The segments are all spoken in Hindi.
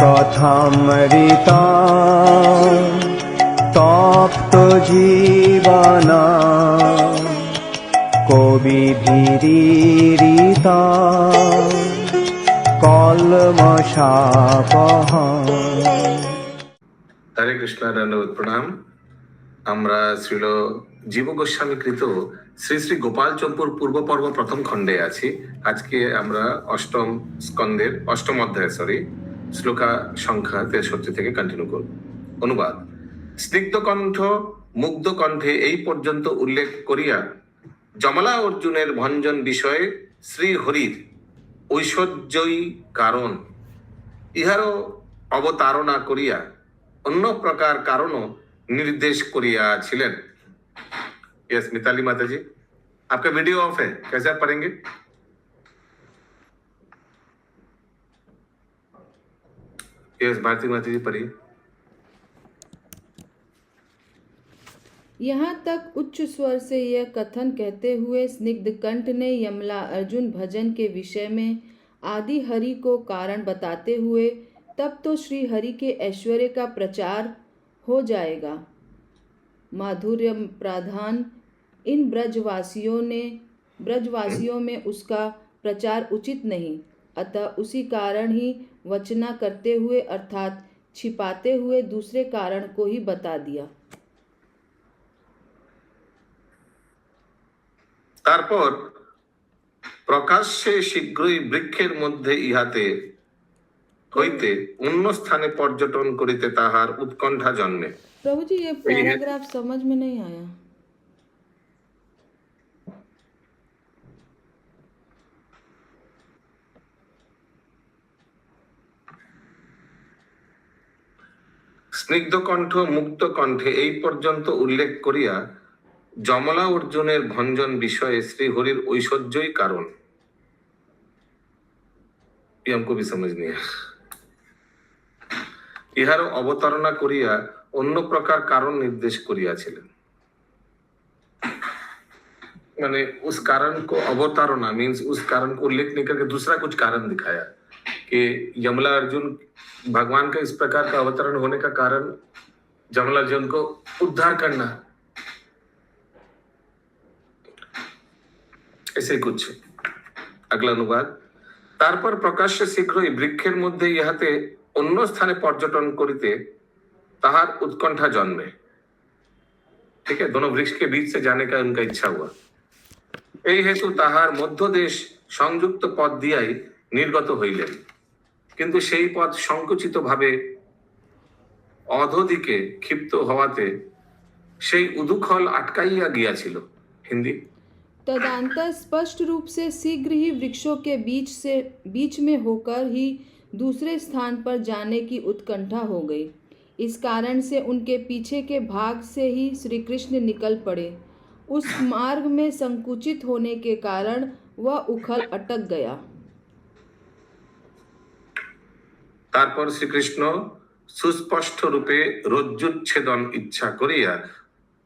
কথামৃতা তপ্ত জীবনা কবি ভীরিতা কলমশাপহ। হরে কৃষ্ণ, দণ্ডবোধ প্রণাম। আমরা শ্রীল জীব গোস্বামী কৃত শ্রী শ্রী গোপাল চম্পুর পূর্ব পর্ব প্রথম খণ্ডে আছি। আজকে আমরা অষ্টম স্কন্দের অষ্টম অধ্যায় শ্লোকা সংখ্যা 63 থেকে কন্টিনিউ করব। অনুবাদ: স্নিগ্ধ কণ্ঠ মুগ্ধ কণ্ঠে এই পর্যন্ত উল্লেখ করিয়া যমলা অর্জুনের ভঞ্জন বিষয়ে শ্রী হরির ঐশ্বর্যই কারণ, ইহারও অবতারণা করিয়া অন্য প্রকার কারণও निर्देश करियाছিলেন। यस मिताली माता जी, आपका वीडियो ऑफ है, कैसे आप पढ़ेंगे? यस भारती माता जी पढ़िए। यहाँ तक उच्च स्वर से यह कथन कहते हुए स्निग्ध कंठ ने यमला अर्जुन भजन के विषय में आदि हरि को कारण बताते हुए तब तो श्री हरि के ऐश्वर्य का प्रचार हो जाएगा। माधुर्य प्रधान इन ब्रजवासियों में उसका प्रचार उचित नहीं, अतः उसी कारण ही वचना करते हुए अर्थात छिपाते हुए दूसरे कारण को ही बता दिया। তারপর প্রকাশ্যে শীঘ্রই বৃক্ষের মধ্যে ইহাতে হইতে অন্য স্থানে পর্যটন করিতে তাহার উৎকণ্ঠা জন্মে। प्रभु जी, ये पैराग्राफ समझ में नहीं आया। স্নিগ্ধ কণ্ঠ মুক্ত কণ্ঠে এই পর্যন্ত উল্লেখ করিয়া যমলা অর্জুনের ভঞ্জন বিষয়ে শ্রী হরির ঐশ্বর্যই কারণ। ये हमको भी समझ नहीं है। ইহার অবতারণা করিয়া অন্য প্রকার কারণ निर्देश করিয়াছিলেন। माने उस कारण को अवतारणा मीन्स उस कारण को उल्लेख नहीं करके दूसरा कुछ कारण दिखाया कि यमला अर्जुन भगवान का इस प्रकार का अवतरण होने का कारण यमला अर्जुन को उद्धार करना, ऐसे कुछ। अगला अनुवाद: তারপর প্রকাশ্য শীঘ্রই বৃক্ষের মধ্যে ইহাতে অন্য স্থানে পর্যটন করিতে তাহার उत्कंठा जन्मे। ठीक है, दोनों वृक्ष के बीच से जाने का उनका इच्छा हुआ। এই হেতু তাহার মধ্যদেশ সংযুক্ত পথ দিয়াই নির্গত হইলেন, কিন্তু সেই পথ সংকুচিত ভাবে অধোদিকে ক্ষিপ্ত হওয়াতে সেই উদুখল আটকাইয়া গিয়াছিল। হিন্দি: तदंतर स्पष्ट रूप से शीघ्र ही वृक्षों के बीच में होकर ही दूसरे स्थान पर जाने की उत्कंठा हो गई। इस कारण से उनके पीछे के भाग से ही श्री कृष्ण निकल पड़े। उस मार्ग में संकुचित होने के कारण वह उखल अटक गया। তারপর শ্রীকৃষ্ণ সুস্পষ্ট রূপে রজ্জুচ্ছেদন ইচ্ছা করিয়া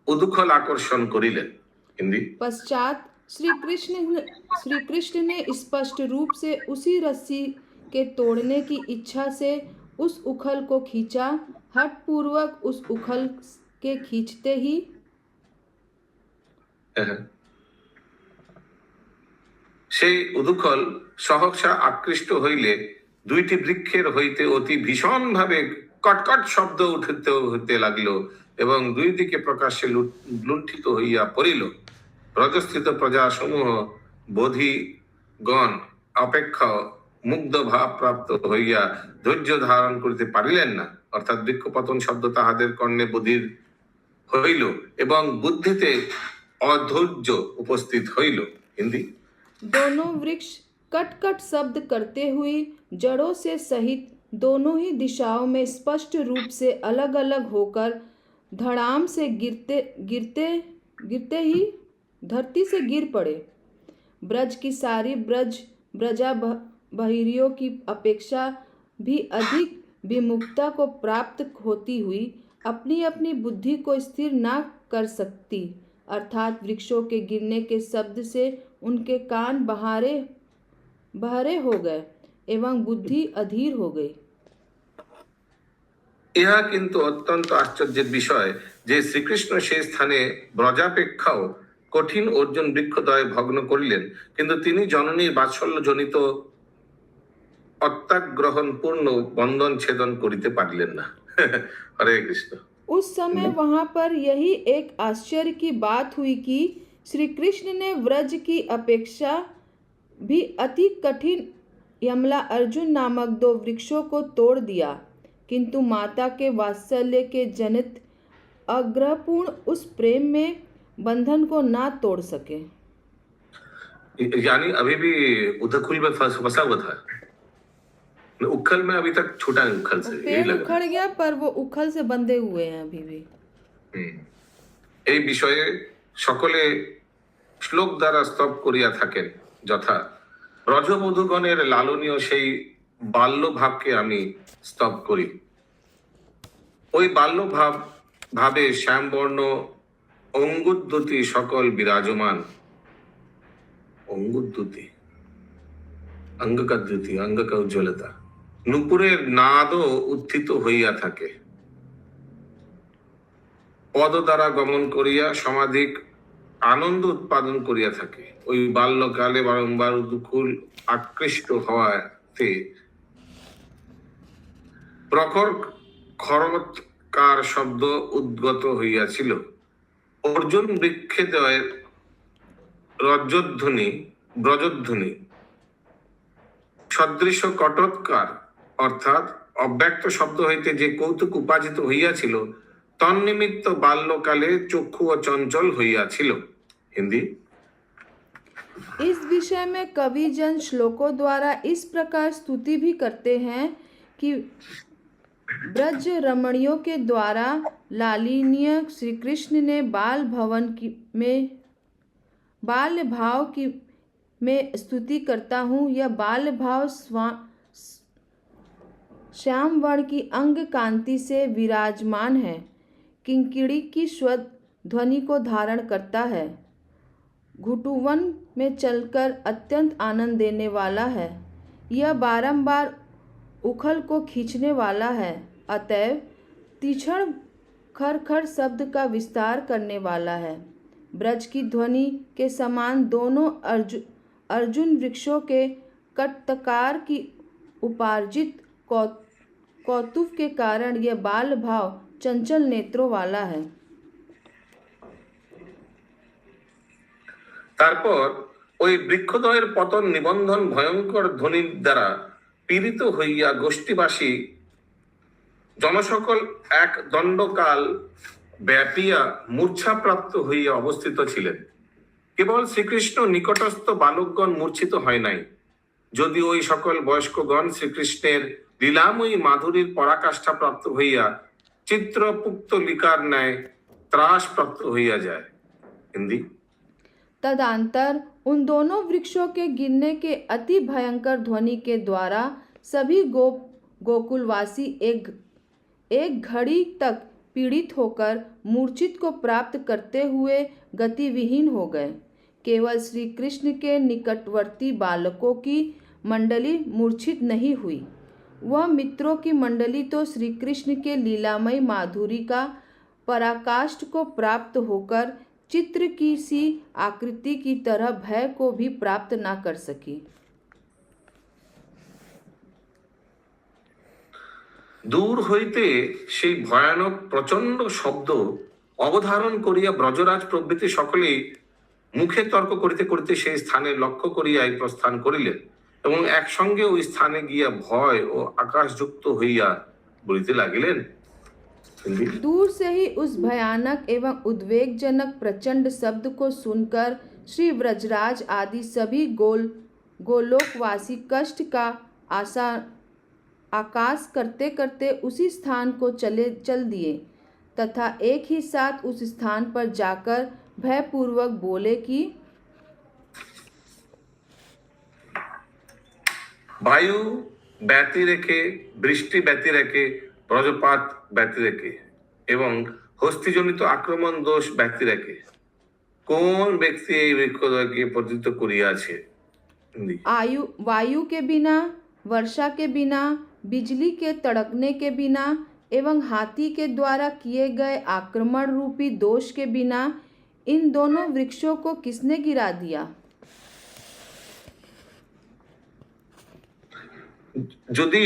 উদুখল আকর্ষণ করিলেন। हिंदी: पश्चात श्री कृष्ण ने स्पष्ट रूप से उसी रस्सी के तोड़ने की इच्छा से उस उखल को खींचा। हठ पूर्वक उस उखल के खींचते ही সেই উদুখল সহসা আকৃষ্ট হইলে দুইটি বৃক্ষের হইতে অতি ভীষণ ভাবে কটকট শব্দ হইতে লাগিল এবং দুই দিকে প্রকাশ্যে লুণ্ঠিত হইয়া পড়িল। রজস্থিত প্রজা সমূহ বোধিগণ অপেক্ষা মুগ্ধ ভাব প্রাপ্ত হইয়া ধৈর্য ধারণ করিতে পারিলেন না, অর্থাৎ বৃক্ষপতন শব্দ তাহাদের কর্ণে বধির হইল এবং বুদ্ধিতে অধৈর্য উপস্থিত হইল। हिंदी: दोनों वृक्ष कट कट शब्द करते हुए जड़ों से सहित दोनों ही दिशाओं में स्पष्ट रूप से अलग अलग होकर धड़ाम से गिरते ही धरती से गिर पड़े। ब्रज की सारी ब्रजा बहिरियों की अपेक्षा भी अधिक विमुक्ता को प्राप्त होती हुई अपनी अपनी बुद्धि को स्थिर न कर सकती, अर्थात वृक्षों के गिरने के शब्द से उनके कान बहरे हो गए एवं बुद्धि अधीर हो गई। ইহা কিন্তু অত্যন্ত আশ্চর্যের বিষয় যে শ্রীকৃষ্ণ সেই স্থানে ব্রজাপেক্ষাও কঠিন অর্জুন বৃক্ষদ্বয় ভগ্ন করিলেন, কিন্তু তিনি জননীর বাৎসল্য জনিত অত্যাগ্রহণ পূর্ণ বন্ধন ছেদন করিতে পারিলেন না। হরে কৃষ্ণ। उस समय वहां पर यही एक आश्चर्य की बात हुई कि श्री कृष्ण ने व्रज की अपेक्षा भी अति कठिन यमला अर्जुन नामक दो वृक्षों को तोड़ दिया, किंतु माता के वात्सल्य के जनित अग्रहपूर्ण उस प्रेम में बंधन को ना तोड़ सके। यानी अभी भी उदखुल में फंसा हुआ था, उखल में अभी तक छूटा नहीं, उखल से यही पेड़ लग रहा उखड़ गया पर वो उखल से बंधे हुए हैं अभी भी। এই বিষয়ে সকলে শ্লোক দ্বারা স্তব করিয়া থাকেন, যথা ব্রজবধূগণের লালনীয় সেই বাল্য ভাবকে আমি স্তব করি। ওই বাল্য ভাবে শ্যামবর্ণ অঙ্গুদ্যুতি সকল বিরাজমান। অঙ্গুদ্যুতি, অঙ্গকাদ্যুতি, অঙ্গকা উজ্জ্বলতা, নুপুরের নাদও উত্থিত হইয়া থাকে। পদ দ্বারা গমন করিয়া সমাধিক আনন্দ উৎপাদন করিয়া থাকে। ওই বাল্যকালে বারংবার দুকুল আকৃষ্ট হওয়াতে প্রখর খরৎকার শব্দ উদ্গত হইয়াছিল। অর্জুন বৃক্ষদ্বয়ের ব্রজধ্বনি সদৃশ কটৎকার অর্থাৎ অব্যক্ত শব্দ হইতে যে কৌতুক উপার্জিত হইয়াছিল, তন্নিমিত্ত বাল্যকালে চক্ষু ও চঞ্চল হইয়াছিল। हिंदी। इस विषय में कवि जन श्लोकों द्वारा इस प्रकार स्तुति भी करते हैं कि ब्रज रमणियों के द्वारा लालिन्य श्री कृष्ण ने बाल्य भाव की मैं स्तुति करता हूँ। यह बाल्य भाव श्याम वर्ण की अंग कांति से विराजमान है, किंकिणी की स्वर ध्वनि को धारण करता है, घुटुवन में चलकर अत्यंत आनंद देने वाला है, यह बारंबार उखल को खींचने वाला है, अतएव तीक्ष्ण खर शब्द का विस्तार करने वाला है। ब्रज की ध्वनि के समान दोनों अर्जुन वृक्षों के कटकार की उपार्जित कौतुक के कारण यह बाल भाव चंचल नेत्रों वाला है। তারপর ওই বৃক্ষদ্বয়ের পতন নিবন্ধন ভয়ঙ্কর ধ্বনির দ্বারা পীড়িত হইয়া গোষ্ঠীবাসী জনসকল এক দণ্ডকাল ব্যাপিয়া মূর্ছাপ্রাপ্ত হইয়া অবস্থিত ছিলেন। কেবল শ্রীকৃষ্ণ নিকটস্থ বালকগণ মূর্ছিত হয় নাই, যদি ওই সকল বয়স্কগণ শ্রীকৃষ্ণের লীলাময়ী মাধুরীর পরাকাষ্ঠা প্রাপ্ত হইয়া চিত্রপুক্ত লিকার ন্যায় ত্রাস প্রাপ্ত হইয়া যায়। हिंदी। तदंतर उन दोनों वृक्षों के गिरने के अति भयंकर ध्वनि के द्वारा सभी गोकुलवासी एक घड़ी तक पीड़ित होकर मूर्छित को प्राप्त करते हुए गतिविहीन हो गए। केवल श्री कृष्ण के निकटवर्ती बालकों की मंडली मूर्छित नहीं हुई, वह मित्रों की मंडली तो श्री कृष्ण के लीलामय माधुरी का पराकाष्ठ को प्राप्त होकर चित्र की सी आकृति की तरह भय को भी प्राप्त न कर सकी। দূর হইতে সেই ভয়ানক প্রচন্ড শব্দ অবধারণ করিয়া ব্রজরাজ প্রভৃতি সকলেই মুখে তর্ক করিতে করিতে সেই স্থানে লক্ষ্য করিয়াই প্রস্থান করিলেন এবং একসঙ্গে ওই স্থানে গিয়া ভয় ও আকাশযুক্ত হইয়া বলিতে লাগিলেন। दूर से ही उस भयानक एवं उद्वेगजनक प्रचंड शब्द को सुनकर श्री व्रजराज आदि सभी गोलोकवासी कष्ट का आकाश करते करते उसी स्थान को चल दिए तथा एक ही साथ उस स्थान पर जाकर भयपूर्वक बोले कि বায়ু ব্যতি রেখে, বৃষ্টি ব্যতি রেখে, ব্রজপাত ব্যতি রেখে এবং হস্তিজনিত আক্রমণ দোষ ব্যতি রেখে কোন ব্যক্তি এই বৃক্ষদ্বয়কে পতিত করিয়াছে। वायु के बिना, वर्षा के बिना, बिजली के तड़कने के बिना, एवं हाथी के द्वारा किए गए आक्रमण रूपी दोष के बिना इन दोनों वृक्षों को किसने गिरा दिया? যদি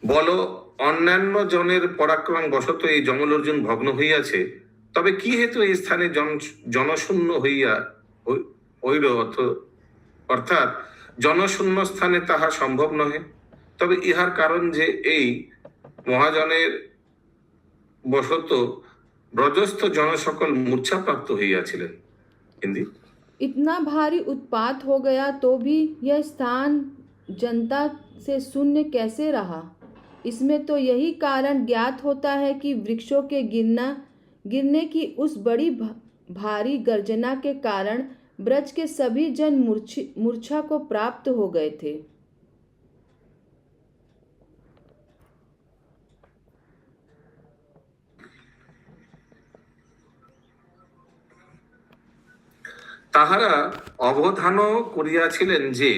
বলো অন্যান্য জনের পরাক্রম বশত এই জঙ্গল অর্জুন ভগ্ন হইয়াছে, তবে কি হেতু এই স্থানে জনশূন্য হইল অর্থাৎ জনশূন্য স্থানে তাহা সম্ভব নহে। তবে ইহার কারণ যে এই মহাজনের বশত ব্রজস্থ জনসকল মূর্ছাপ্রাপ্ত হইয়াছিলেন। হিন্দি। इतना भारी उत्पात हो गया तो भी यह स्थान जनता से शून्य कैसे रहा? इसमें तो यही कारण ज्ञात होता है कि वृक्षों के गिरने की उस बड़ी भारी गर्जना के कारण ब्रज के सभी जन मूर्छा को प्राप्त हो गए थे। তাহারা অবধানও করিয়াছিলেন যে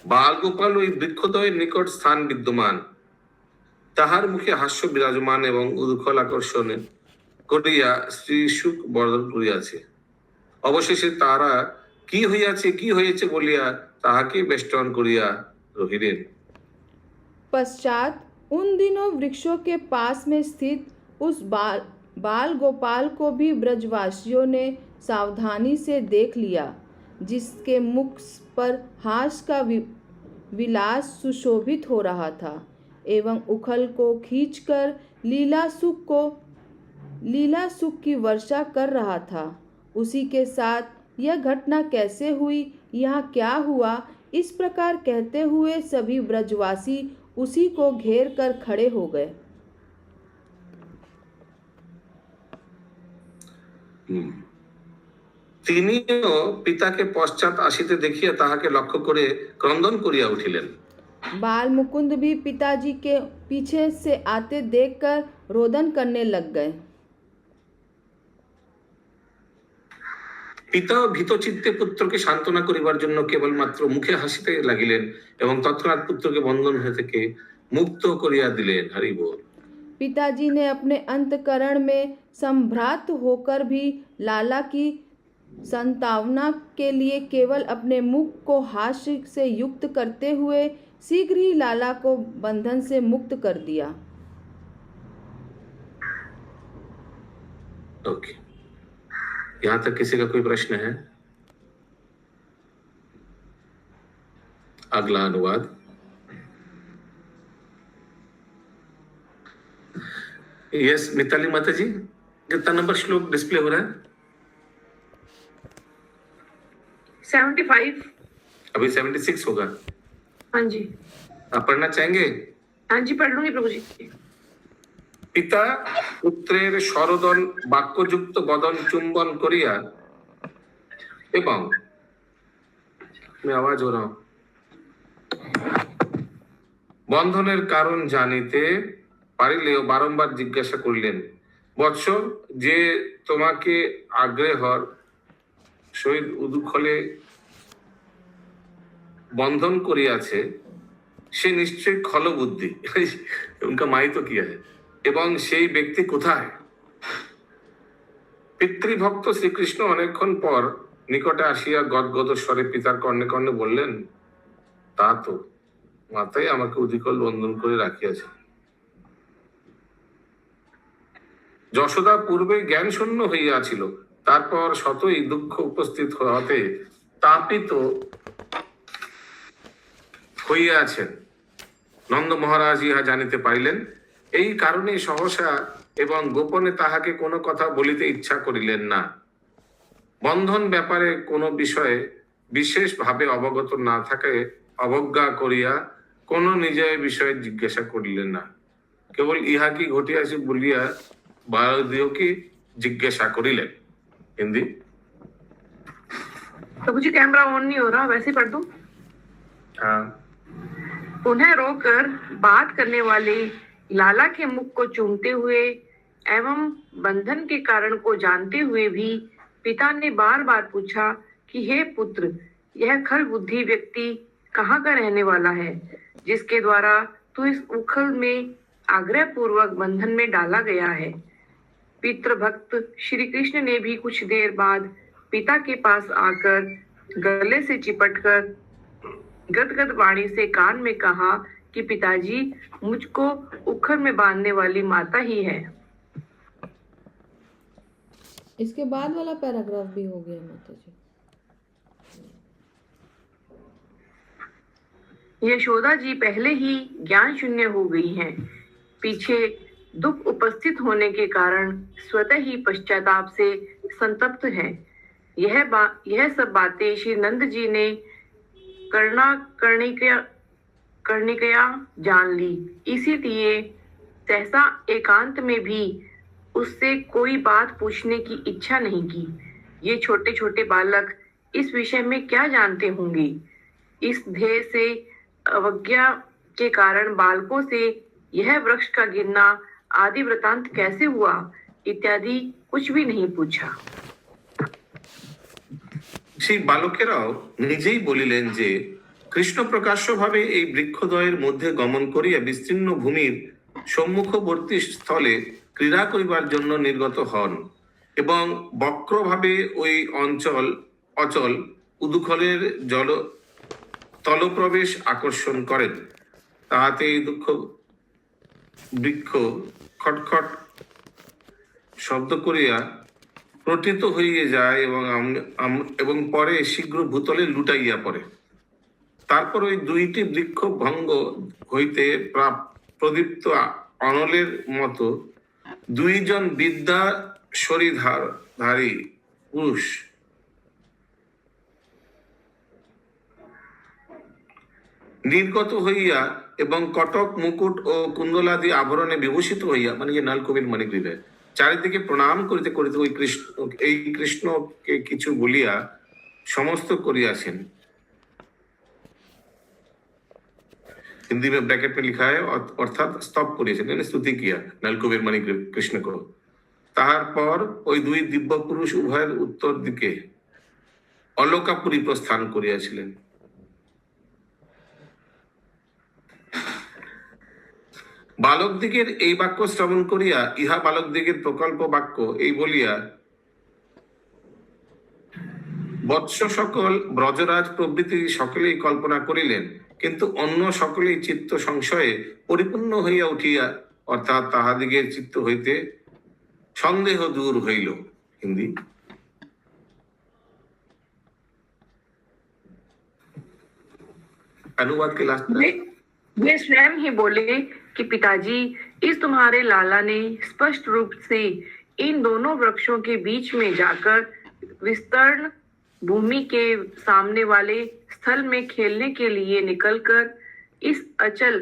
বালগোপাল ওই বৃক্ষদ্বয়ের নিকট স্থান বিদ্যমান, তাহার মুখে হাস্য বিরাজমান এবং উৎকল আকর্ষণ করিয়া শ্রীশুক বর্ণন করিয়াছে। অবশেষে তারা কি হইয়াছে বলিয়া তাহাকে বেষ্টন করিয়া রহিলেন। पश्चात उन दिनों वृक्षों के पास में स्थित उस बाल गोपाल को भी ब्रजवासियों ने सावधानी से देख लिया, जिसके मुख पर हास का विलास सुशोभित हो रहा था एवं उखल को खींचकर लीला सुख की वर्षा कर रहा था। उसी के साथ यह घटना कैसे हुई, यहाँ क्या हुआ, इस प्रकार कहते हुए सभी ब्रजवासी उसी को घेर कर खड़े हो गए। তিনিও পিতাকে পশ্চাৎ আসিতে দেখিয়া তাহাকে লক্ষ্য করে ক্রন্দন করিয়া উঠিলেন। बाल मुकुंद भी पिताजी के पीछे से आते देखकर रोदन करने लग गए। পিতাও ভীত চিত্তে পুত্রকে সান্ত্বনা করিবার জন্য কেবলমাত্র মুখে হাসিতে লাগিলেন এবং তৎক্ষণাৎ পুত্রকে বন্ধন থেকে মুক্ত করিয়া দিলেন। হরি बोल। पिताजी ने अपने अंतकरण में संभ्रात होकर भी लाला की संतावना के लिए केवल अपने मुख को हास्य से युक्त करते हुए शीघ्र ही लाला को बंधन से मुक्त कर दिया। ओके, यहाँ तक किसी का कोई प्रश्न है? अगला अनुवाद। यस मिताली माता जी, कितना नंबर श्लोक डिस्प्ले हो रहा है? 75। अभी 76 होगा। हाँ जी, आप पढ़ना चाहेंगे? हाँ जी, पढ़ लूंगी प्रभु जी। পিতা পুত্রের সরদন বাক্যযুক্ত বদন চুম্বন করিয়া এবং আওয়াজ हो रहा हूं বন্ধনের কারণ জানিতে পারিলেও বারংবার জিজ্ঞাসা করিলেন, বৎস, যে তোমাকে আগ্রহর সহিত উদুখলে বন্ধন করিয়াছে সে নিশ্চয় খল বুদ্ধি। उनका माई तो किया है। এবং সেই ব্যক্তি কোথায়? পিতৃভক্ত শ্রীকৃষ্ণ অনেকক্ষণ পর নিকটে আসিয়া গদগদ স্বরে পিতার কর্ণে কর্ণে বললেন, তা তো মাতাই আমাকে উদিকল বন্ধন করে রাখিয়াছে। যশোদা পূর্বে জ্ঞান শূন্য হইয়াছিল, তারপর শতই দুঃখ উপস্থিত হতে তাপিত হইয়াছেন। নন্দ মহারাজ ইহা জানিতে পারিলেন, এই কারণে সহসা এবং গোপনে তাহাকে কোনো কথা বলিতে ইচ্ছা করিলেন না। বন্ধন ব্যাপারে কোনো বিষয়ে বিশেষ ভাবে অবগত না থাকে অবজ্ঞা করিয়া কোনো নিজের বিষয়ে জিজ্ঞাসা করিলেন না। কেবল ইহা কি ঘটিয়াছে বলিয়া বারদিওকে জিজ্ঞাসা করিলেন। हिंदी। प्रभु जी कैमरा ऑन नहीं हो रहा, वैसे ही पढ़ दूं। हाँ। उन्हें रोककर बात करने वाले लाला के मुख को चूमते हुए एवं बंधन के कारण को जानते हुए भी पिता ने बार बार पूछा कि हे पुत्र, यह खल बुद्धि व्यक्ति कहाँ का रहने वाला है, जिसके द्वारा तू तो इस उखल में आग्रह पूर्वक बंधन में डाला गया है। पितृभक्त श्री कृष्ण ने भी कुछ देर बाद पिता के पास आकर गले से चिपटकर गदगद वाणी से कान में कहा कि पिताजी, मुझको उखल में बांधने वाली माता ही है। इसके बाद वाला पैराग्राफ भी हो गया माता जी। यशोदा जी पहले ही ज्ञान शून्य हो गई हैं। पीछे दुख उपस्थित होने के कारण स्वतः ही पश्चाताप से संतप्त हैं। यह सब बातें श्री नंद जी ने कर्णिकया जान ली। इसीलिए सहसा एकांत में भी उससे कोई बात पूछने की इच्छा नहीं की। ये छोटे छोटे बालक इस विषय में क्या जानते होंगे? इस ध्येय से अवज्ञा के कारण बालकों से यह वृक्ष का गिरना आदि वृतांत कैसे हुआ इत्यादि कुछ भी नहीं पूछा। সেই বালকেরাও নিজেই বলিলেন যে কৃষ্ণ প্রকাশ্যভাবে এই বৃক্ষদ্বয়ের মধ্যে গমন করিয়া বিস্তীর্ণ ভূমির সম্মুখবর্তী স্থলে ক্রীড়া করিবার জন্য নির্গত হন এবং বক্রভাবে ওই অচল উদুখলের তলপ্রবেশ আকর্ষণ করেন। তাহাতে এই দুঃখ বৃক্ষ খটখট শব্দ করিয়া প্রটিত হইয়া যায় এবং পরে শীঘ্র ভূতলে লুটাইয়া পড়ে। তারপর ওই দুইটি বৃক্ষ ভঙ্গ হইতে প্রদীপ্ত অনলের মতো দুইজন বিদ্যা শরীরধারী পুরুষ নির্গত হইয়া এবং কটক মুকুট ও কুণ্ডলাদি আভরণে বিভূষিত হইয়া, মানে যে নলকবির মণিগ্রীবে চারিদিকে প্রণাম করিতে করিতে ওই কৃষ্ণকে কিছু বলিয়া সমস্ত করিয়াছেন। हिंदी में ब्रैकेट में लिखा है अर्थात स्तब করিয়েছেন, মানে স্তুতি কিয়া নলকবির মণিগ্রীব কৃষ্ণকে। তাহার পর ওই দুই দিব্য পুরুষ উভয়ের উত্তর দিকে অলকাপুরী প্রস্থান করিয়াছিলেন। বালকদিগের এই বাক্য শ্রবণ করিয়া ইহা বালকদিগের প্রকল্প বাক্য এই বলিয়া বৎস সকল ব্রজরাজ প্রভৃতি সকলেই কল্পনা করিলেন, কিন্তু অন্য সকলেই চিত্ত সংশয়ে পরিপূর্ণ হইয়া উঠিয়া, অর্থাৎ তাহাদিগের চিত্ত হইতে সন্দেহ দূর হইল। হিন্দি अनुवाद के लास्ट वे स्वयं ही बोले कि पिताजी, इस तुम्हारे लाला ने स्पष्ट रूप से इन दोनों वृक्षों के बीच में जाकर विस्तीर्ण भूमि के सामने वाले स्थल में खेलने के लिए निकलकर इस अचल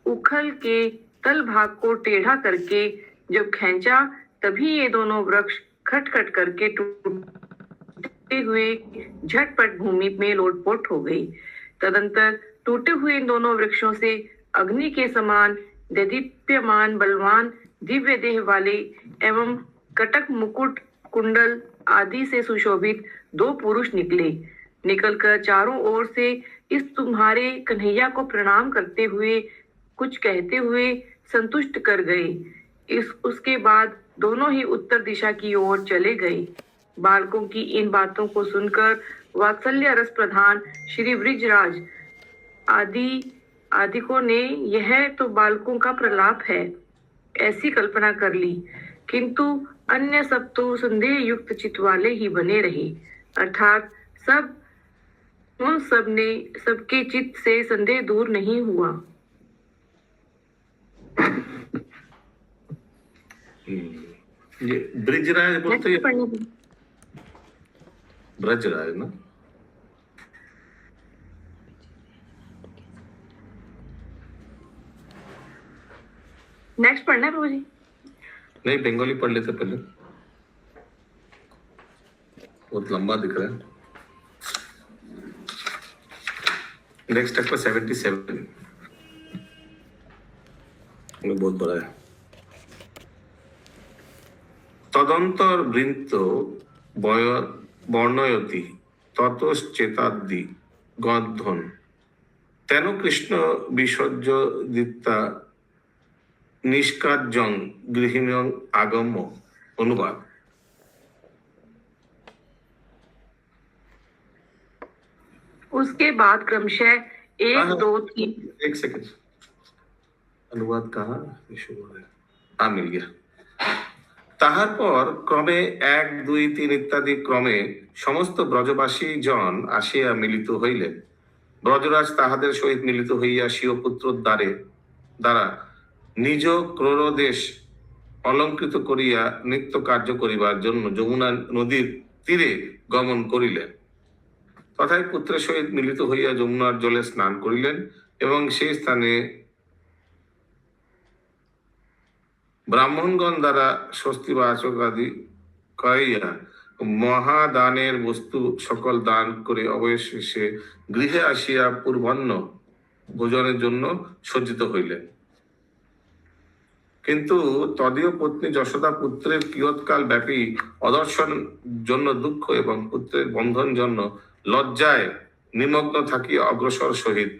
उखल के तल भाग को टेढ़ा करके जब खींचा, तभी ये दोनों वृक्ष खटखट करके टूटे हुए झटपट भूमि में लोटपोट हो गई। तदंतर टूटे हुए इन दोनों वृक्षों से अग्नि के समान दीप्यमान बलवान दिव्य देह वाले एवं कटक मुकुट कुंडल आदि से सुशोभित दो पुरुष निकलकर चारों ओर से इस तुम्हारे कन्हैया को प्रणाम करते हुए कुछ कहते हुए संतुष्ट कर गए। उसके बाद दोनों ही उत्तर दिशा की ओर चले गए। बालकों की इन बातों को सुनकर वात्सल्य रस प्रधान श्री वृजराज आदिकों ने यह तो बालकों का प्रलाप है ऐसी कल्पना कर ली, किंतु अन्य सब तो संदेह युक्त चित्त वाले ही बने रहे, अर्थात उन सब ने सबके चित्त से संदेह दूर नहीं हुआ। ये ब्रिजराज बोलते हैं, ब्रजराज ना, नेक्स्ट पढ़ना है प्रभु जी? नहीं, बंगाली पढ़ लेते पहले, बहुत लंबा दिख रहा है। नेक्स्ट स्टेप पर 77 बहुत बड़ा है। तदंतर वृंत बर्णयति ततश्चेतादि गद्धन তেন কৃষ্ণ বিসর্জ দিত্তা নিষ্কার্যং গৃহিণীং আগম্য। অনুবাদ। उसके बाद क्रमशः एक दो तीन एक सेकंड, अनुवाद कहा? हाँ, मिल गया। তাহার পর ক্রমে 1, 2, 3 ইত্যাদি ক্রমে সমস্ত ব্রজবাসী জন আসিয়া মিলিত হইলেন। ব্রজরাজ তাহাদের সহিত মিলিত হইয়া স্বীয় পুত্র দ্বারা নিজ ক্রোরদেশ অলঙ্কৃত করিয়া নিত্য কার্য করিবার জন্য যমুনা নদীর তীরে গমন করিলেন। তথায় পুত্রের সহিত মিলিত হইয়া যমুনার জলে স্নান করিলেন এবং সেই স্থানে ব্রাহ্মণগণ দ্বারা স্বস্তিবাচক আদি করাইয়া মহাদানের বস্তু সকল দান করে অবশেষে গৃহে আসিয়া পূর্বাহ্ন ভোজনের জন্য সজ্জিত হইলেন। কিন্তু তদীয় পত্নী যশোদা পুত্রের কিয়ৎকাল ব্যাপী অদর্শন জন্য দুঃখ এবং পুত্রের বন্ধন জন্য লজ্জায় নিমগ্ন থাকিয়া অগ্রসর সহিত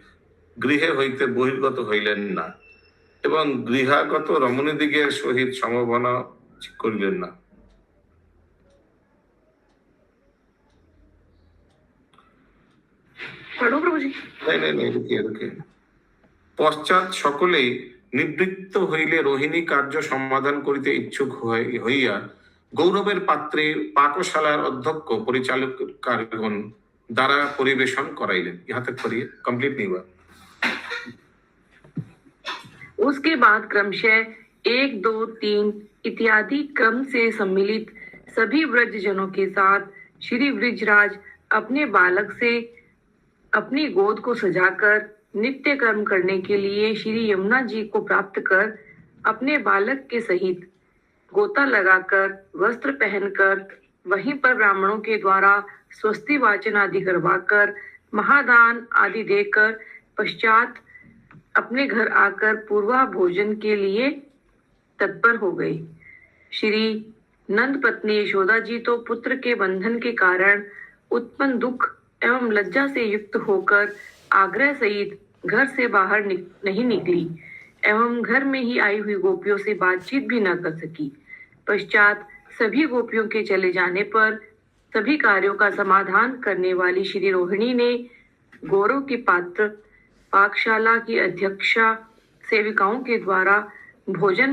গৃহে হইতে বহির্গত হইলেন না এবং গৃহাগত রমণীদিগের সহিত সমভাবনা করিলেন না। পশ্চাৎ সকলেই নিবৃত্ত হইলে রোহিণী কার্য সমাধান করিতে ইচ্ছুক হইয়া গৌরবের পাত্রে পাকশালার অধ্যক্ষ পরিচালকগণ দ্বারা পরিবেশন করাইলেন। यहाँ तक पढ़िए, कंप्लीट नहीं हुआ। उसके बाद क्रमशः 1, 2, 3 इत्यादि क्रम से सम्मिलित सभी व्रजजनों के साथ श्री व्रजराज अपने बालक से अपनी गोद को सजाकर नित्य कर्म करने के लिए श्री यमुना जी को प्राप्त कर अपने बालक के सहित गोता लगाकर वस्त्र पहनकर वहीं पर ब्राह्मणों के द्वारा स्वस्ति वाचन आदि करवाकर महादान आदि देकर पश्चात अपने घर आकर पूर्वा भोजन के लिए तत्पर हो गई। श्री नंद पत्नी यशोदा जी तो पुत्र के बंधन के कारण उत्पन्न दुख एवं लज्जा से युक्त होकर आग्रह सहित घर से बाहर नहीं निकली एवं घर में ही आई हुई गोपियों से बातचीत भी न कर सकी। पश्चात सभी गोपियों के चले जाने पर सभी कार्यों का समाधान करने वाली श्री रोहिणी ने गौरव के पात्र पाकशाला की अध्यक्षा सेविकाओं के द्वारा भोजन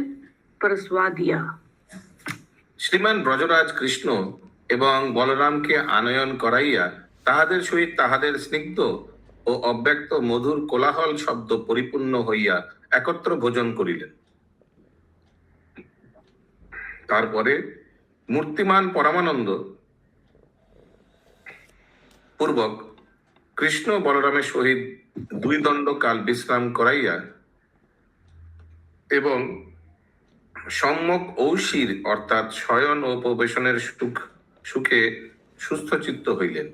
परसवा दिया। श्रीमान ब्रजराज कृष्ण এবং বলরামকে আনয়ন করাইয়া তাহাদের সহিত তাহাদের স্নিগ্ধ ও অব্যক্ত মধুর কোলাহল শব্দ পরিপূর্ণ হইয়া একত্র ভোজন করিলেন। তারপরে মূর্তিমান পরমানন্দ পূর্বক কৃষ্ণ বলরামের সহিত 2 দণ্ড কাল বিশ্রাম করাইয়া এবং সম্যক ঔষির অর্থাৎ শয়ন ও উপবেশনের সুখে সুস্থ চিত্ত হইলেন।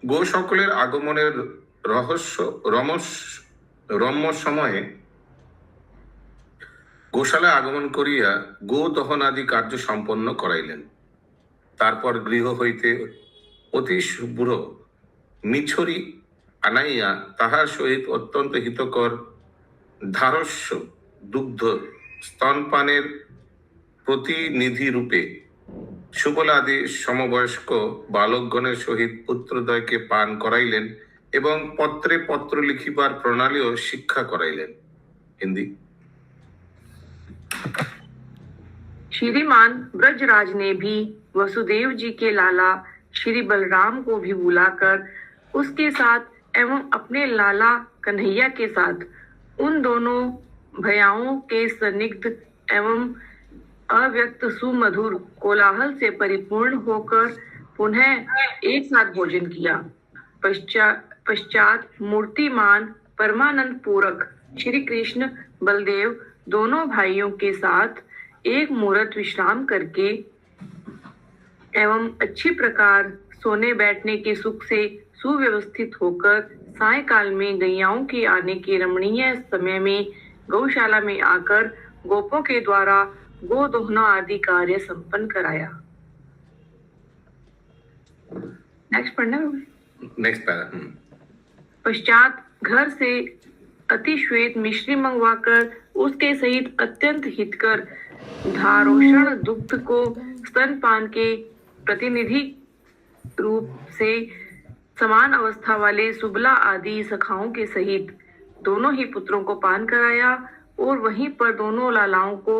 গো সকলের আগমনের রম্য সময়ে গোশালায় আগমন করিয়া গো দহন আদি কার্য সম্পন্ন করাইলেন। তারপর গৃহ হইতে অতি শুভ্র মিছরি আনাইয়া তাহার সহিত অত্যন্ত হিতকর ধারস্য দুগ্ধ স্তনপানের প্রতিনিধি রূপে সুবলাদি সমবয়স্ক বালকগণের সহিত পুত্রদ্বয়কে পান করাইলেন এবং পত্রে পত্র লিখিবার প্রণালীও শিক্ষা করাইলেন। হিন্দি। श्रीमान ब्रजराज ने भी वसुदेव जी के लाला श्री बलराम को भी बुलाकर उसके साथ एवं अपने लाला कन्हैया के साथ उन दोनों भैयाओं के सन्निग्ध एवं अव्यक्त सुमधुर कोलाहल से परिपूर्ण होकर पुनः एक साथ भोजन किया। पश्चात मूर्तिमान परमानंद पूरक श्री कृष्ण बलदेव दोनों भाइयों के साथ एक मुहूर्त विश्राम करके एवं अच्छी प्रकार सोने बैठने के सुख से सुव्यवस्थित होकर सायकाल में गैयाओं के आने के रमणीय समय में गौशाला में आकर गोपों के द्वारा गो दोहना आदि कार्य संपन्न कराया। नेक्स्ट पढ़ना। Next para. पश्चात घर से अति श्वेत मिश्री मंगवाकर उसके सहित अत्यंत हितकर धारोषण दुग्ध को स्तनपान के प्रतिनिधि रूप से समान अवस्था वाले सुबला आदि सखाओं के सहित दोनों ही पुत्रों को पान कराया और वहीं पर दोनों लालाओं को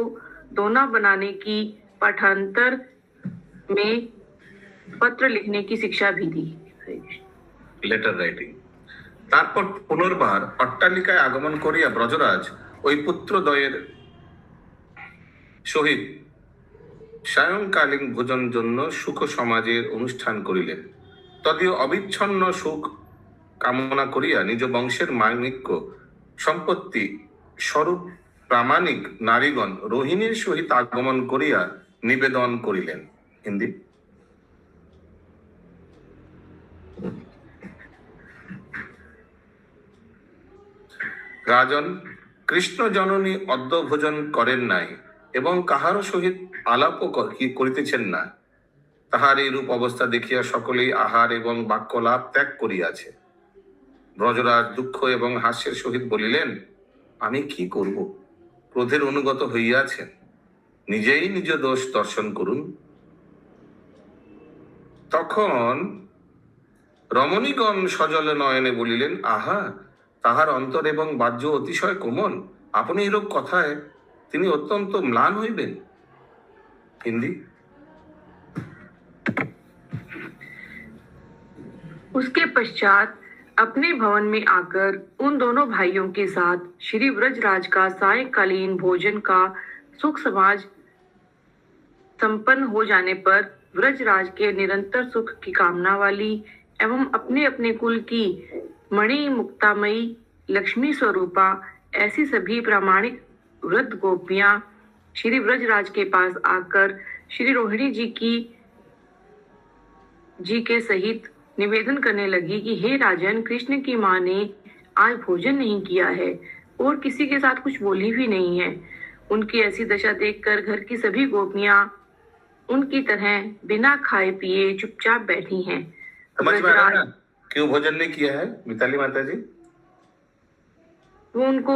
दोना बनाने की पाठांतर में पत्र लिखने की शिक्षा भी दी। Letter writing. তারপর পুনর্বার অট্টালিকায় আগমন করিয়া ব্রজরাজ ওই পুত্রদ্বয়ের সহিত সায়ংকালীন ভোজন জন্য সুখ সমাজের অনুষ্ঠান করিলেন। তদীয় অবিচ্ছন্ন সুখ কামনা করিয়া নিজ বংশের মাণিক্য সম্পত্তি স্বরূপ প্রামাণিক নারীগণ রোহিণীর সহিত আগমন করিয়া নিবেদন করিলেন। হিন্দি। রাজন, কৃষ্ণ জননী অদ্য ভোজন করেন নাই এবং কাহারও সহিত আলাপও করিতেছেন না। তাহার এই রূপ অবস্থা দেখিয়া সকলেই আহার এবং বাক্যলাপ ত্যাগ করিয়াছে। ব্রজরাজ দুঃখ এবং হাস্যের সহিত বলিলেন, আমি কি করব? ক্রোধের অনুগত হইয়াছেন, নিজেই নিজ দোষ দর্শন করুন। তখন রমণীগণ সজল নয়নে বলিলেন, আহা, তাহার অন্তর এবং বাহ্য অতিশয় কোমল, আপনি এরূপ কথায় তিনি অত্যন্ত ম্লান হইবেন। হিন্দি। उसके पश्चात अपने भवन में आकर उन दोनों भाइयों के साथ श्री व्रजराज का सायंकालीन भोजन का सुख समाज संपन्न हो जाने पर व्रजराज के निरंतर सुख की कामना वाली एवं अपने अपने कुल की मणि मुक्तामयी लक्ष्मी स्वरूपा ऐसी सभी प्रामाणिक वृद्ध गोपियां श्री व्रजराज के पास आकर श्री रोहिणी जी के सहित निवेदन करने लगी कि हे राजन, कृष्ण की माँ ने आज भोजन नहीं किया है और किसी के साथ कुछ बोली भी नहीं है। उनकी ऐसी दशा देखकर घर की सभी गोपियां उनकी तरह बिना खाए पिए चुपचाप बैठी हैं। समझ में आ रहा है ना क्यों भोजन नहीं किया है मिताली माता जी? वो उनको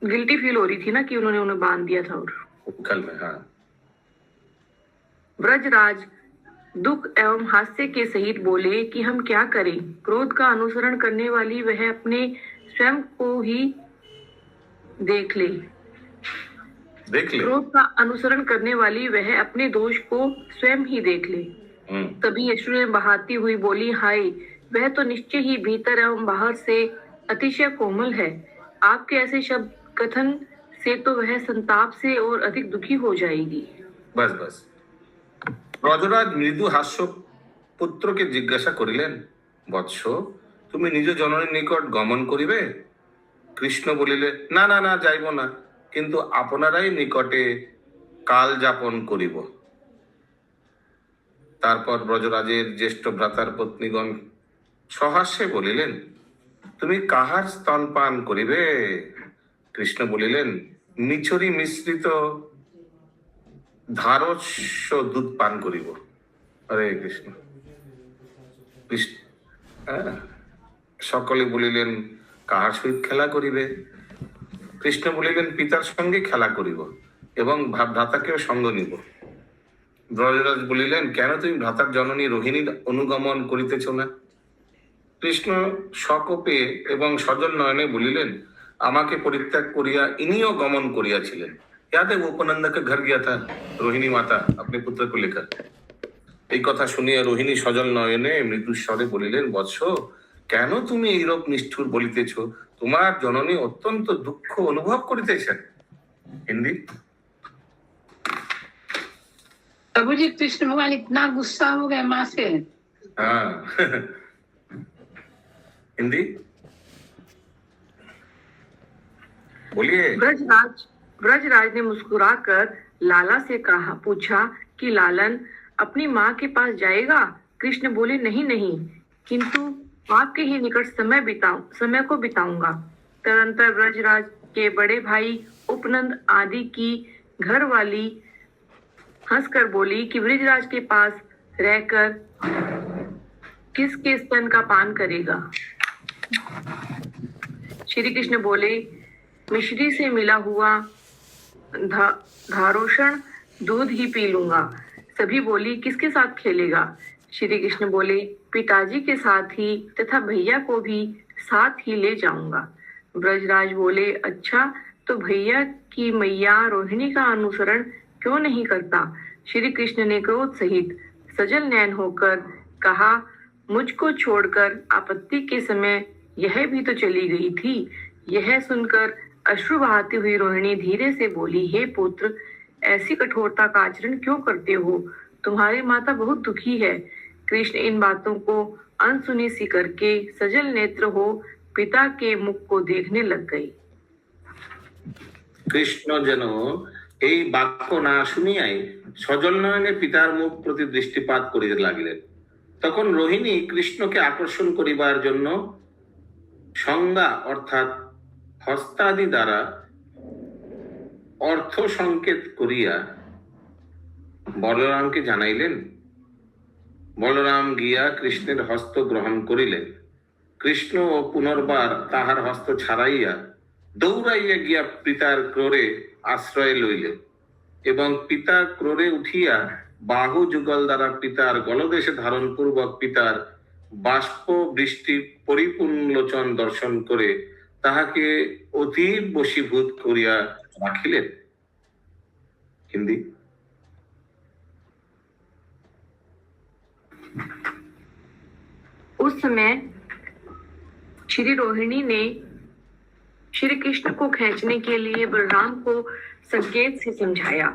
गिल्टी फील हो रही थी ना कि उन्होंने उन्हें बांध दिया था। और कल में हाँ। ब्रजराज दुख एवं हास्य के सहित बोले कि हम क्या करें? क्रोध का अनुसरण करने वाली वह अपने स्वयं को ही देख ले। क्रोध का अनुसरण करने वाली वह अपने दोष को स्वयं ही देख ले। तभी यशोदा बहाती हुई बोली, हाय, वह तो निश्चय ही भीतर एवं बाहर से अतिशय कोमल है। आपके ऐसे शब्द कथन से तो वह संताप से और अधिक दुखी हो जाएगी। बस बस। ব্রজরাজ মৃদু হাস্য পুত্রকে জিজ্ঞাসা করিলেন, বৎস, তুমি নিজ জননীর নিকট গমন করিবে? কৃষ্ণ বলিলে, না না না, যাইব না, কিন্তু আপনারাই নিকটে কাল যাপন করিব। তারপর ব্রজরাজের জ্যেষ্ঠ ভ্রাতার পত্নীগণ সহাস্যে বলিলেন, তুমি কাহার স্তনপান করিবে? কৃষ্ণ বলিলেন, নিছরি মিশ্রিত ধারস্য দুধ পান করিব। হরে কৃষ্ণ। সকলে বলিলেন, কাহার সহিত খেলা করিবে? কৃষ্ণ বলিলেন, পিতার সঙ্গে খেলা করিব এবং ভ্রাতাকেও সঙ্গ নিব। ব্রজরাজ বলিলেন, কেন তুমি ভ্রাতার জননী রোহিণীর অনুগমন করিতেছ না? কৃষ্ণ সকোপে এবং সজল নয়নে বলিলেন, আমাকে পরিত্যাগ করিয়া ইনিও গমন করিয়াছিলেন। याद है वो उपनंदा के घर गया था रोहिणी माता अपने पुत्र को लेकर। এই কথা শুনিয়া রোহিণী সজল নয়নে মৃদু স্বরে বলিলেন, বৎস, কেন তুমি এইরূপ নিষ্ঠুর বলিতেছ? তোমার জননী অত্যন্ত দুঃখ অনুভব করিতেছেন। হিন্দি। प्रभु जी, कृष्ण भगवान इतना गुस्सा हो गए माँ से। हाँ। हिंदी बोलिए। ब्रजराज ने मुस्कुराकर लाला से पूछा कि लालन, अपनी माँ के पास जाएगा? कृष्ण बोले, नहीं नहीं, किंतु आपके ही निकट समय को बिताऊंगा। तदंतर ब्रजराज के बड़े भाई उपनंद आदि की घर वाली हंसकर बोली कि ब्रजराज के पास रहकर किसके स्तन का पान करेगा? श्री कृष्ण बोले, मिश्री से मिला हुआ धारोषण दूध ही पी लूंगा। सभी बोली, किसके साथ खेलेगा? श्री कृष्ण बोले, पिताजी के साथ ही तथा भैया को भी साथ ही ले जाऊंगा। ब्रजराज बोले, अच्छा तो भैया की मैया रोहिणी का अनुसरण क्यों नहीं करता? श्री कृष्ण ने क्रोध सहित सजल नयन होकर कहा, मुझको छोड़कर आपत्ति के समय यह भी तो चली गई थी। यह सुनकर अश्रु बहाती हुई रोहिणी धीरे से बोली, हे पुत्र, ऐसी कठोरता का आचरण क्यों करते हो? तुम्हारी माता बहुत दुखी है। कृष्ण इन बातों को अनसुनी सी करके सजल नेत्र हो पिता के मुख को देखने लग गई। কৃষ্ণ যেন এই বাক্য না শুনিয়াই সজল নয়নে পিতার মুখ প্রতি দৃষ্টিপাত করিতে লাগিলেন। তখন রোহিণী কৃষ্ণকে আকর্ষণ করিবার জন্য সংজ্ঞা অর্থাৎ হস্তাদি দ্বারা অর্থ সংকেত করিয়া বলরামকে জানাইলেন। বলরাম গিয়া কৃষ্ণের হস্ত গ্রহণ করিলেন। কৃষ্ণ পুনর্বার তাহার হস্ত ছাড়াইয়া দৌড়াইয়া গিয়া পিতার ক্রোড়ে আশ্রয় লইলেন এবং পিতা ক্রোড়ে উঠিয়া বাহু যুগল দ্বারা পিতার গলদেশে ধারণ পূর্বক পিতার বাষ্প বৃষ্টি পরিপূর্ণ লোচন দর্শন করে তাহাকে অতীব বশীভূত করিয়া রাখিলেন। হিন্দি। उस समय श्री रोहिणी ने श्री कृष्ण को खींचने के लिए बलराम को संकेत से समझाया।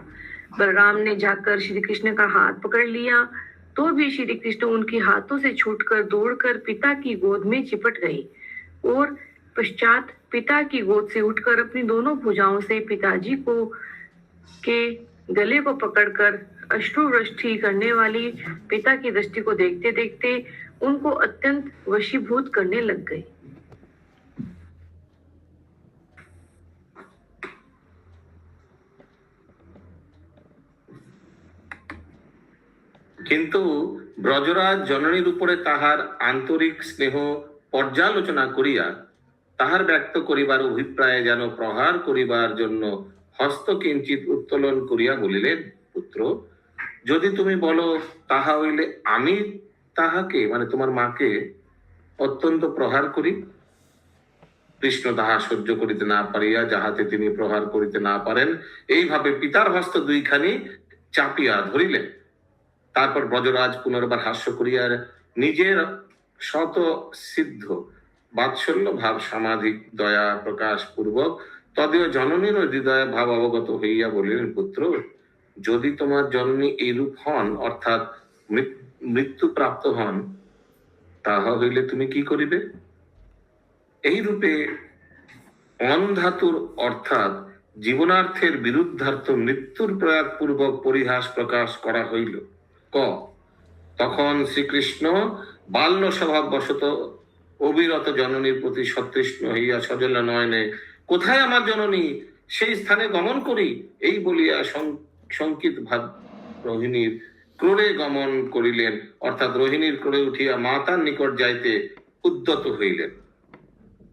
बलराम ने जाकर श्री कृष्ण का हाथ पकड़ लिया तो भी श्री कृष्ण उनके हाथों से छूटकर दौड़कर पिता की गोद में चिपट गई और पश्चात पिता की गोद से उठकर अपनी दोनों भुजाओं से पिताजी को के गले को पकड़कर अश्रुवृष्टि करने वाली पिता की दृष्टि को देखते देखते उनको अत्यंत वशीभूत करने लग गई। কিন্তু ব্রজরাজ জননীর উপরে তাহার আন্তরিক স্নেহ পর্যালোচনা করিয়া তাহার ব্যক্ত করিবার অভিপ্রায়ে যেন প্রহার করিবার জন্য হস্ত কিঞ্চিত উত্তোলন করিয়া বলিলেন, পুত্র, যদি তুমি বলো তাহা হইলে আমি তাহাকে মানে তোমার মাকে অত্যন্ত প্রহার করি। কৃষ্ণ তাহা সহ্য করিতে না পারিয়া যাহাতে তিনি প্রহার করিতে না পারেন এইভাবে পিতার হস্ত দুইখানি চাপিয়া ধরিলেন। তারপর ব্রজরাজ পুনর্বার হাস্য করিয়া নিজের শত সিদ্ধ বাৎসল্য ভাব সামাজিক দয়া প্রকাশ পূর্বক তদেও জননীর হৃদয় ভাব অবগত হইয়া বলিলেন, পুত্র, যদি তোমার জননী এইরূপ হন অর্থাৎ মৃত্যু প্রাপ্ত হন তাহা হইলে তুমি কি করিবে? এই রূপে অনধাতুর অর্থাৎ জীবনার্থের বিরুদ্ধার্থ মৃত্যুর প্রয়াগ পূর্বক পরিহাস প্রকাশ করা হইল। তখন শ্রীকৃষ্ণ বাল্য স্বভাব বশত অবিরত জননীর প্রতি সতৃষ্ণ হইয়া সজল নয়নে, কোথায় আমার জননী, সেই স্থানে গমন করি এই বলিয়া শঙ্কিত ভাব রোহিণীর ক্রোড়ে গমন করিলেন অর্থাৎ রোহিণীর ক্রোড়ে উঠিয়া মাতার নিকট যাইতে উদ্যত হইলেন।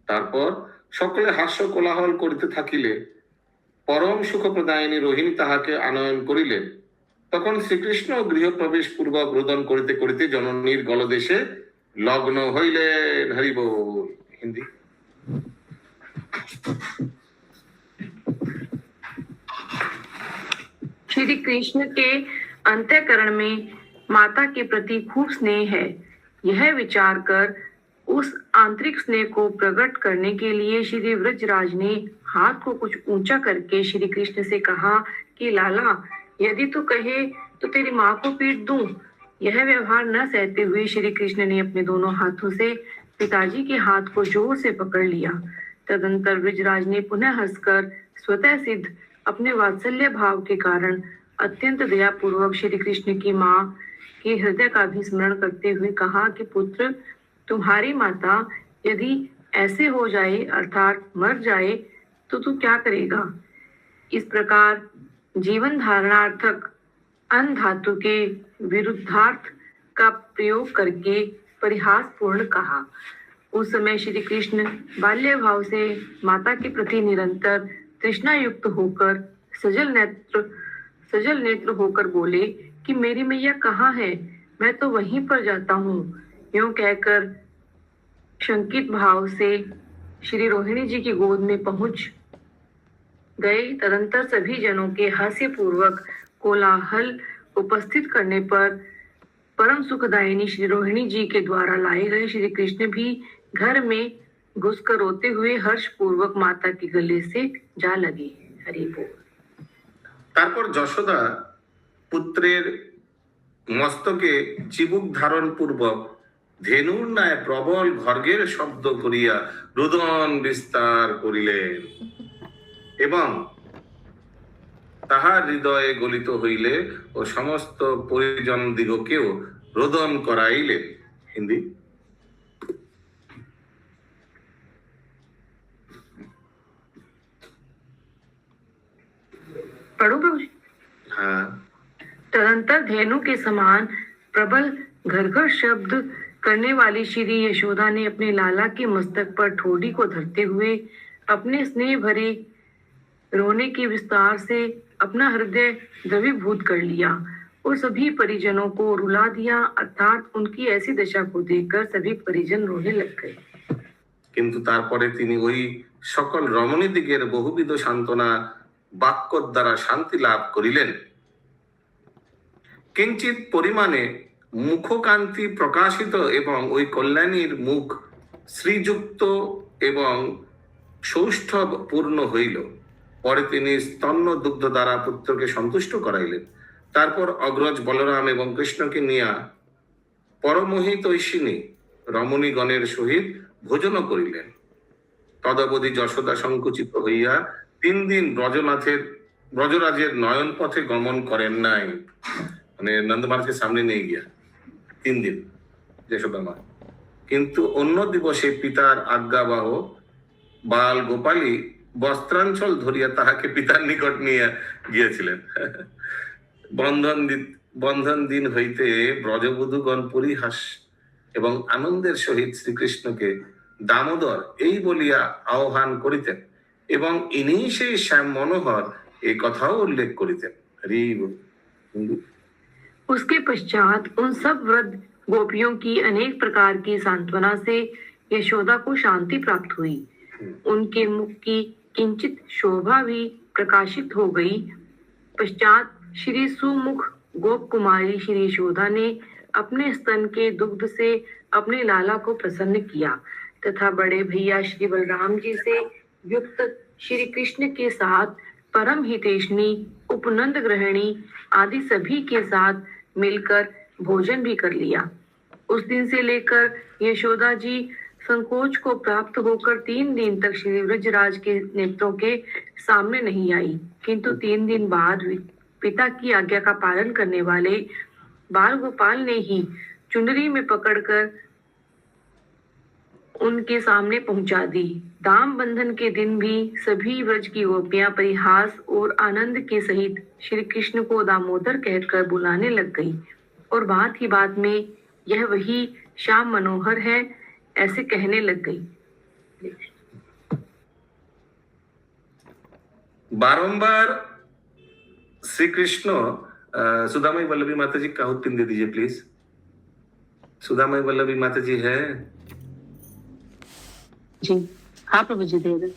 তারপর সকলে হাস্য কোলাহল করিতে থাকিলে পরম সুখ প্রদায়িনী রোহিণী তাহাকে আনয়ন করিলেন। তখন শ্রীকৃষ্ণ গৃহ প্রবেশ পূর্বক রোদন করিতে করিতে জননীর গলদেশে লগ্ন হইলেন। হরি বল। হিন্দি। श्री कृष्ण के अंतःकरण में माता के प्रति खूब स्नेह है। यह विचार कर उस आंतरिक स्नेह को प्रकट करने के लिए श्री व्रजराज ने हाथ को कुछ ऊंचा करके श्री कृष्ण से कहा कि लाला, यदि तू कहे तो तेरी माँ को पीट दूं। यह व्यवहार न सहते हुए श्री कृष्ण ने अपने दोनों हाथों से पिताजी के हाथ को जोर से पकड़ लिया। तदंतर व्रजराज ने पुनः हंसकर स्वतः सिद्ध अपने वात्सल्य भाव के कारण अत्यंत दया पूर्वक श्री कृष्ण की माँ के हृदय का भी स्मरण करते हुए कहा कि पुत्र, तुम्हारी माता यदि ऐसे हो जाए अर्थात मर जाए तो तू क्या करेगा? इस प्रकार जीवन धारणार्थक अन धातु के विरुद्धार्थ का प्रयोग करके परिहास पूर्ण कहा। उस समय श्री कृष्ण बाल्य भाव से माता के प्रति निरंतर तृष्णा युक्त होकर सजल नेत्र होकर बोले कि मेरी मैया कहाँ है, मैं तो वहीं पर जाता हूँ। यूं कहकर शंकित भाव से श्री रोहिणी जी की गोद में पहुंच गए। तदंतर सभी जनों के हास्य पूर्वक कोलाहल उपस्थित करने पर परम सुखदायिनी श्री रोहिणी जी के द्वारा लाए गए श्री कृष्ण भी घर में घुसकर रोते हुए हर्ष पूर्वक माता के गले से जा लगे। हरि बोल। তারপর যশোদা পুত্রের মস্তকে চিবুক ধারণ পূর্বক ধেনুর ন্যায় প্রবল ঘর্গের শব্দ করিয়া রোদন বিস্তার করিলেন এবং তাহার হৃদয়ে গলিত হইলে ও সমস্ত পরিজন দিগকেও রোদন করাইলেন। হিন্দি। पढ़ो प्रभु जी। हाँ। तदंतर धेनु के समान प्रबल घरघर शब्द करने वाली श्री यशोदा ने अपने लाला के मस्तक पर ठोड़ी को धरते हुए अपने स्नेह भरे रोने के विस्तार से अपना हृदय द्रवीभूत कर लिया और सभी परिजनों को रुला दिया, अर्थात उनकी ऐसी दशा को देखकर सभी परिजन रोने लग गए। কিন্তু তারপরে তিনি ওই সকল রমণীদিগের বহুবিধ সান্ত্বনা বাক্যর দ্বারা শান্তি লাভ করিলেন। কিঞ্চিত পরিমাণে মুখকান্তি প্রকাশিত এবং ওই কল্যাণীর মুখ শ্রীযুক্ত এবং সৌষ্ঠব পূর্ণ হইল। পরে তিনি স্তন্য দুগ্ধ দ্বারা পুত্রকে সন্তুষ্ট করাইলেন। তারপর অগ্রজ বলরাম এবং কৃষ্ণকে নিয়া পরমোহিতৈষিণী রমণীগণের সহিত ভোজন করিলেন। তদবধি যশোদা সংকুচিত হইয়া 3 দিন ব্রজরাজের নয়ন পথে গমন করেন নাই, মানে নন্দমার্গের সামনে নিয়ে গিয়া 3 দিন যশোদা মা। কিন্তু অন্য দিবসে পিতার আজ্ঞাবহ বাল গোপালী বস্ত্রাঞ্চল ধরিয়া তাহাকে পিতার নিকট নিয়ে গিয়েছিলেন। বন্ধন দিন হইতে ব্রজবধূগণ পরিহাস এবং আনন্দের সহিত শ্রীকৃষ্ণকে দামোদর এই বলিয়া আহ্বান করিতেন এবং ইনি সেই শ্যাম মনোহর এই কথাও উল্লেখ করিতেন। হরি বল। उसके पश्चात उन सब वृद्ध गोपियों की अनेक प्रकार की सांत्वना से यशोदा को शांति प्राप्त हुई। उनके मुख की किंचित शोभा भी प्रकाशित हो गई। पश्चात श्री सुमुख गोप कुमारी श्री यशोदा ने अपने स्तन के दुग्ध से अपने लाला को प्रसन्न किया तथा बड़े भैया श्री बलराम जी से युक्त श्री कृष्ण के साथ परम हितेशनी उपनंद ग्रहणी आदि सभी के साथ मिलकर भोजन भी कर लिया। उस दिन से लेकर यशोदा जी संकोच को प्राप्त होकर 3 दिन तक श्री ब्रजराज के नेत्रों के सामने नहीं आई, किंतु 3 दिन बाद पिता की आज्ञा का पालन करने वाले बाल गोपाल ने ही चुनरी में पकड़कर उनके सामने पहुंचा दी। दाम बंधन के दिन भी सभी व्रज की गोपियां परिहास और आनंद के सहित श्री कृष्ण को दामोदर कहकर बुलाने लग गई और बात ही बात में यह वही श्याम मनोहर है ऐसे कहने लग गई। बारंबार श्री कृष्ण सुदामाई वल्लभी माता जी का उत्तर दे दीजिए प्लीज। सुदामाई वल्लभी माता जी है जी। हाँ प्रभु जी दे दे।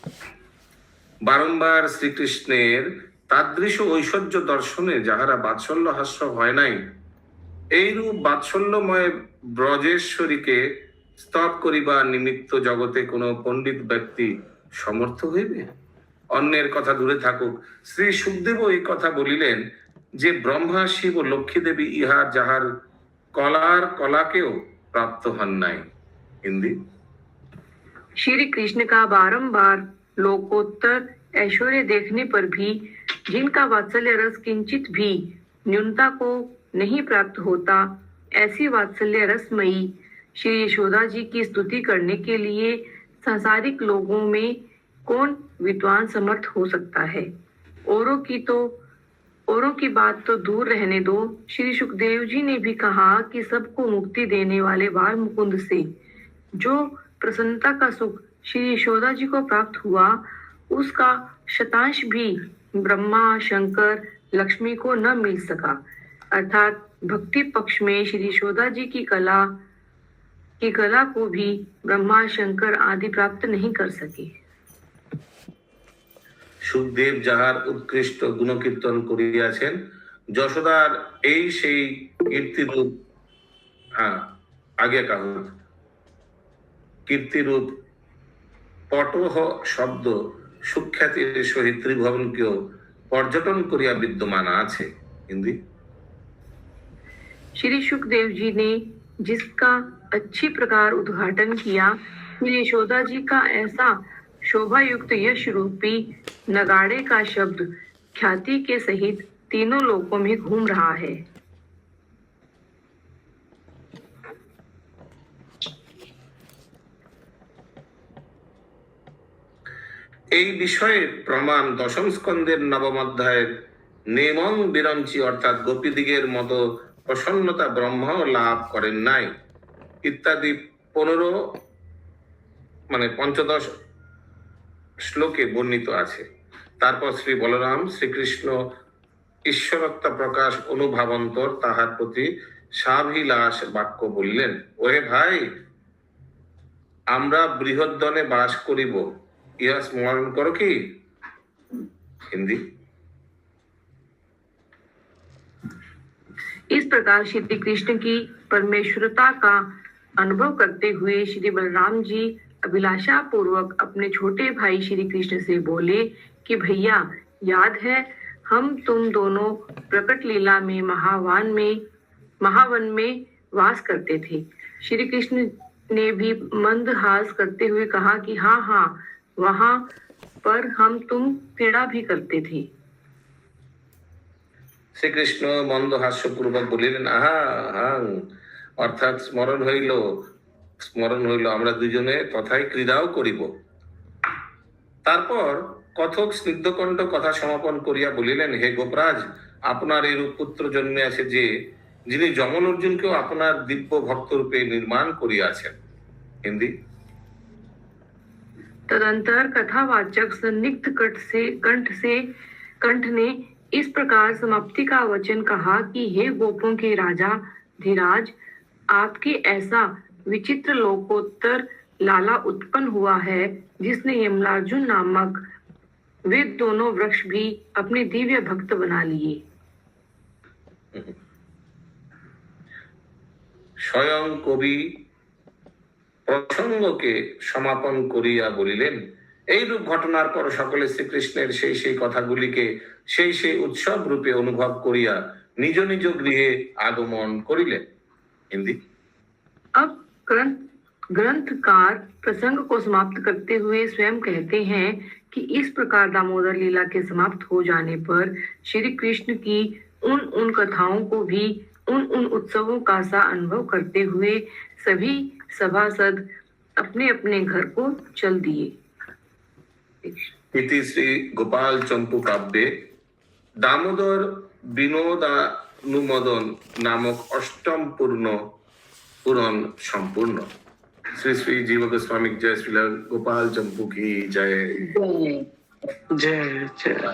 বারংবার শ্রীকৃষ্ণের তাদৃশ ঐশ্বর্য দর্শনে যাহারা বাৎসল্য হাস্য হয় নাই, এইরূপ বাৎসল্যময় ব্রজেশ্বরীকে স্তব করিবার নিমিত্ত জগতে কোনো পণ্ডিত ব্যক্তি সমর্থ হইবে? অন্যের কথা দূরে থাকুক, শ্রী সুখদেব এই কথা বলিলেন যে ব্রহ্মা শিব ও লক্ষ্মী দেবী ইহা যাহার কলাকেও প্রাপ্ত হন নাই। হিন্দি। श्री कृष्ण का बारंबार लोकोत्तर ऐश्वर्य देखने पर भी जिनका वात्सल्य रस किंचित भी न्यूनता को नहीं प्राप्त होता, ऐसी वात्सल्य रसमयी श्री यशोदा जी की स्तुति करने के लिए सांसारिक लोगों में कौन विद्वान समर्थ हो सकता है? औरों की बात तो दूर रहने दो, श्री सुखदेव जी ने भी कहा कि सबको मुक्ति देने वाले बाल मुकुंद से जो प्रसन्नता का सुख श्री यशोदा जी को प्राप्त हुआ, उसका शतांश भी ब्रह्मा, शंकर, लक्ष्मी को न मिल सका। अर्थात भक्ति पक्ष में श्री यशोदा जी की कला को भी ब्रह्मा, शंकर आदि प्राप्त नहीं कर सके। সুখদেব যাহার উৎকৃষ্ট গুণকীর্তন করিয়াছেন, যশোদার এই সেই কীর্তিরূপ, আগে কাহ কীর্তিরূপ পটহ শব্দ সুখ্যাতির সহিত ত্রিভুবনকেও পর্যটন করিয়া বিদ্যমান আছে। হিন্দি। श्री सुखदेव जी ने जिसका अच्छी प्रकार उद्घाटन किया, श्री यशोदा जी का ऐसा शोभा युक्त यश रूपी नगाड़े का शब्द ख्याति के सहित तीनों लोकों में घूम रहा है। এই বিষয়ে প্রমাণ দশম স্কন্ধের নবম অধ্যায়ের নেমং বিরঞ্চি অর্থাৎ গোপীদিগের মতো প্রসন্নতা ব্রহ্ম লাভ করেন নাই ইত্যাদি 15 শ্লোকে বর্ণিত আছে। তারপর শ্রী বলরাম শ্রীকৃষ্ণ ঈশ্বরত্বা প্রকাশ অনুভাবন্তর তাহার প্রতি সাভিলাষ বাক্য বললেন, ওহে ভাই, আমরা বৃহদ্দনে বাস করিব, ইহা স্মরণ করো কি। হিন্দি। इस प्रकार श्री कृष्ण की परमेश्वरता का अनुभव करते हुए श्री बलराम जी अभिलाषा पूर्वक अपने छोटे भाई श्री कृष्ण से बोले कि भैया, याद है हम तुम दोनों प्रकट लीला में महावन में वास करते थे। श्री कृष्ण ने भी मंद हास करते हुए कहा कि हाँ हाँ, वहां पर हम तुम क्रीड़ा भी करते थे। শ্রীকৃষ্ণ মন্দ হাস্যপূর্বক বলিলেন, আহা হা, অর্থাৎ স্মরণ হইল আমরা দুজনে তথায় ক্রীড়াও করিব। তারপর কথক স্নিগ্ধকণ্ঠ কথা সমাপন করিয়া বলিলেন, হে গোপরাজ, আপনার এরূপ পুত্র জন্মিয়াছে যে, যিনি যমন অর্জুনকেও আপনার দিব্য ভক্ত রূপে নির্মাণ করিয়াছেন। হিন্দি। तदंतर कथावाचक संदिग्ध कंठ ने इस प्रकार समाप्ति का वचन कहा कि हे गोपों के राजा धीराज, आपके ऐसा विचित्र लोकोत्तर लाला उत्पन्न हुआ है, जिसने यमलार्जुन नामक वे दोनों वृक्ष भी अपने दिव्य भक्त बना लिए। স্বয়ং কবি প্রসঙ্গকে সমাপন করিয়া বলিলেন, এইরূপ ঘটনার পর সকলে শ্রীকৃষ্ণের সেই কথাগুলিকে সেই উৎসব রূপে অনুভব করিয়া নিজ নিজ গৃহে আগমন করিলেন। হিন্দি। अब ग्रंथकार प्रसंग को समाप्त करते हुए स्वयं कहते हैं कि इस प्रकार दामोदर लीला के समाप्त हो जाने पर श्री कृष्ण की उन कथाओं को भी उन उत्सवों का सा अनुभव करते हुए सभी सभासद अपने अपने घर को चल दिए। इति श्री गोपाल चंपू काव्ये दामोदर विनोदानुमोदन नामक अष्टम पुराण संपूर्ण। श्री श्री जीव गोस्वामी जय श्री गोपाल चंपू की जय। जय जय।